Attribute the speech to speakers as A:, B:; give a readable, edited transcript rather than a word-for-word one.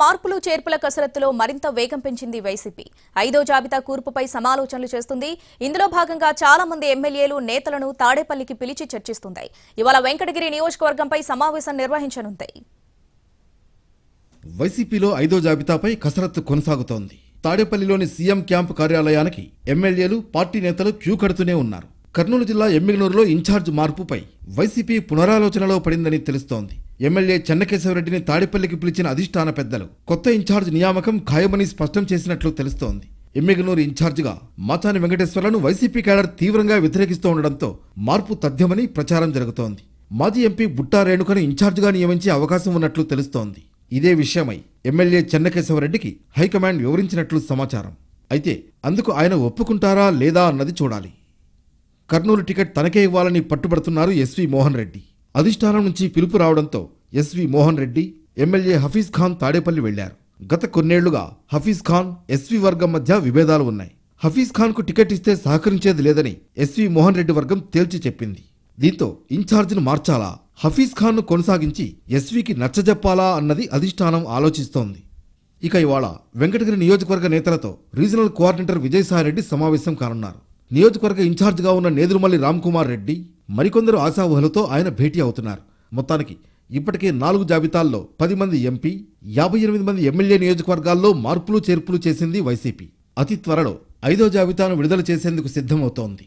A: మార్పులు చేర్పుల కసరత్తులో మరింత వేగం పెంచింది వైసీపీ. 5వ జాబితా కూర్పుపై సమాలోచనలు చేస్తుంది. ఇందులో భాగంగా చాలా మంది ఎమ్మెల్యేలు నేతలను తాడేపల్లికి పిలిచి చర్చిస్తుంది. ఇవాళ వెంకటగిరి నియోజకవర్గంపై సమావేశం నిర్వహించనుంది.
B: వైసీపీలో 5వ జాబితాపై కసరత్తు కొనసాగుతోంది. తాడేపల్లిలోని సీఎం క్యాంపు కార్యాలయానికి ఎమ్మెల్యేలు, పార్టీ నేతలు క్యూ కడుతూనే ఉన్నారు. కర్నూలు జిల్లా ఎమ్మిగనూరులో ఇన్ఛార్జ్ మార్పుపై వైసీపీ పునరాలోచనలో పడిందని తెలుస్తోంది. ఎమ్మెల్యే చెన్నకేశవరెడ్డిని తాడేపల్లికి పిలిచిన అధిష్టాన పెద్దలు కొత్త ఇన్ఛార్జ్ నియామకం ఖాయమని స్పష్టం చేసినట్లు తెలుస్తోంది. ఎమ్మిగనూరు ఇన్ఛార్జిగా మాచాని వెంకటేశ్వర్లను వైసీపీ కేడర్ తీవ్రంగా వ్యతిరేకిస్తూ ఉండడంతో మార్పు తథ్యమని ప్రచారం జరుగుతోంది. మాజీ ఎంపీ బుట్టా రేణుకను ఇన్ఛార్జిగా నియమించే అవకాశం ఉన్నట్లు తెలుస్తోంది. ఇదే విషయమై ఎమ్మెల్యే చెన్నకేశవరెడ్డికి హైకమాండ్ వివరించినట్లు సమాచారం. అయితే అందుకు ఆయన ఒప్పుకుంటారా లేదా అన్నది చూడాలి. కర్నూలు టికెట్ తనకే ఇవ్వాలని పట్టుబడుతున్నారు ఎస్వి మోహన్ రెడ్డి. అధిష్టానం నుంచి పిలుపు రావడంతో ఎస్వి మోహన్ రెడ్డి, ఎమ్మెల్యే హఫీజ్ ఖాన్ తాడేపల్లి వెళ్లారు. గత కొన్నేళ్లుగా హఫీజ్ ఖాన్, ఎస్వి వర్గం మధ్య విభేదాలు ఉన్నాయి. హఫీజ్ ఖాన్ కు టికెట్ ఇస్తే సహకరించేది లేదని ఎస్వి మోహన్ రెడ్డి వర్గం తేల్చి చెప్పింది. దీంతో ఇన్ఛార్జిను మార్చాలా, హఫీజ్ ఖాన్ ను కొనసాగించి ఎస్వికి నచ్చజెప్పాలా అన్నది అధిష్టానం ఆలోచిస్తోంది. ఇక ఇవాళ వెంకటగిరి నియోజకవర్గ నేతలతో రీజనల్ కోఆర్డినేటర్ విజయసాయిరెడ్డి సమావేశం కానున్నారు. నియోజకవర్గ ఇన్ఛార్జిగా ఉన్న నేదురుమల్లి రామ్కుమార్ రెడ్డి, మరికొందరు ఆశావహులతో ఆయన భేటీ అవుతున్నారు. మొత్తానికి ఇప్పటికే 4 జాబితాల్లో 10 మంది ఎంపీ, 58 మంది ఎమ్మెల్యే నియోజకవర్గాల్లో మార్పులు చేర్పులు చేసింది వైసీపీ. అతి త్వరలో 5వ జాబితాను విడుదల చేసేందుకు సిద్ధమవుతోంది.